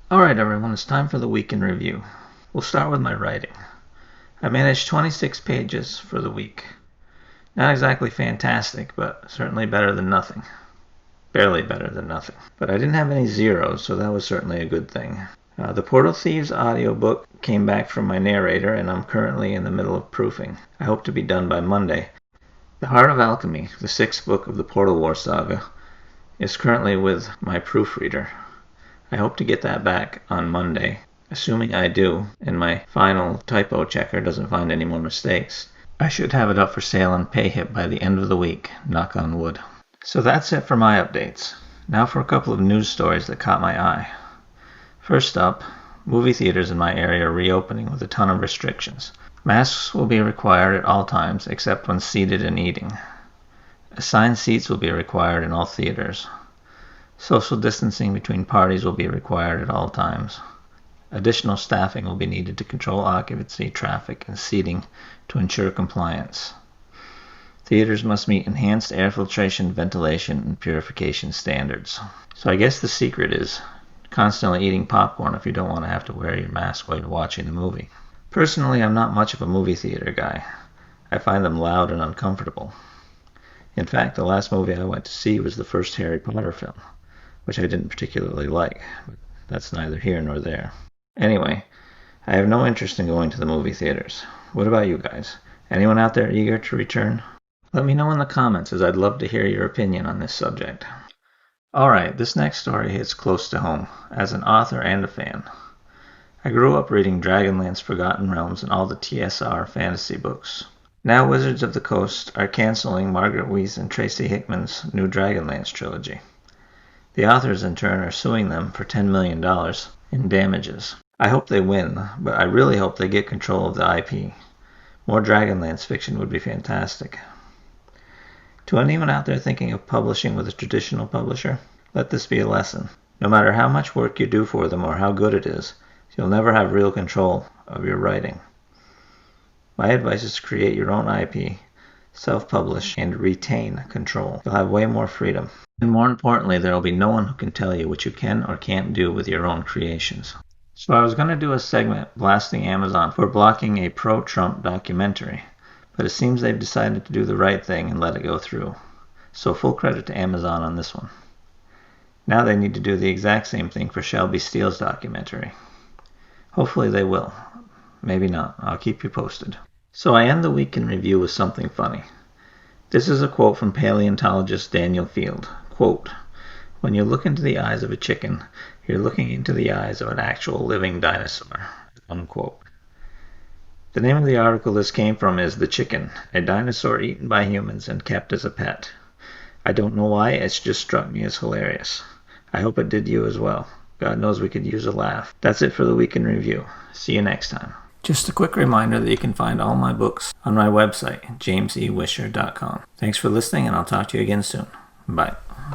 Alright everyone, it's time for the week in review. We'll start with my writing. I managed 26 pages for the week. Not exactly fantastic, but certainly better than nothing. Barely better than nothing. But I didn't have any zeros, so that was certainly a good thing. The Portal Thieves audiobook came back from my narrator, and I'm currently in the middle of proofing. I hope to be done by Monday. The Heart of Alchemy, the 6th book of the Portal War saga, is currently with my proofreader. I hope to get that back on Monday, assuming I do, and my final typo checker doesn't find any more mistakes. I should have it up for sale on PayHip by the end of the week, knock on wood. So that's it for my updates. Now for a couple of news stories that caught my eye. First up, movie theaters in my area are reopening with a ton of restrictions. Masks will be required at all times except when seated and eating. Assigned seats will be required in all theaters. Social distancing between parties will be required at all times. Additional staffing will be needed to control occupancy, traffic, and seating to ensure compliance. Theaters must meet enhanced air filtration, ventilation, and purification standards. So I guess the secret is constantly eating popcorn if you don't want to have to wear your mask while you're watching the movie. Personally, I'm not much of a movie theater guy. I find them loud and uncomfortable. In fact, the last movie I went to see was the first Harry Potter film, which I didn't particularly like, but that's neither here nor there. Anyway, I have no interest in going to the movie theaters. What about you guys? Anyone out there eager to return? Let me know in the comments, as I'd love to hear your opinion on this subject. Alright, this next story hits close to home, as an author and a fan. I grew up reading Dragonlance, Forgotten Realms, and all the TSR fantasy books. Now Wizards of the Coast are canceling Margaret Weis and Tracy Hickman's new Dragonlance trilogy. The authors, in turn, are suing them for $10 million in damages. I hope they win, but I really hope they get control of the IP. More Dragonlance fiction would be fantastic. To anyone out there thinking of publishing with a traditional publisher, let this be a lesson. No matter how much work you do for them or how good it is, you'll never have real control of your writing. My advice is to create your own IP, self-publish, and retain control. You'll have way more freedom. And more importantly, there will be no one who can tell you what you can or can't do with your own creations. So I was going to do a segment blasting Amazon for blocking a pro-Trump documentary, but it seems they've decided to do the right thing and let it go through. So full credit to Amazon on this one. Now they need to do the exact same thing for Shelby Steele's documentary. Hopefully they will. Maybe not. I'll keep you posted. So I end the week in review with something funny. This is a quote from paleontologist Daniel Field. Quote, "When you look into the eyes of a chicken, you're looking into the eyes of an actual living dinosaur." Unquote. The name of the article this came from is The Chicken, a dinosaur eaten by humans and kept as a pet. I don't know why, it's just struck me as hilarious. I hope it did you as well. God knows we could use a laugh. That's it for the week in review. See you next time. Just a quick reminder that you can find all my books on my website, jamesewisher.com. Thanks for listening, and I'll talk to you again soon. Bye.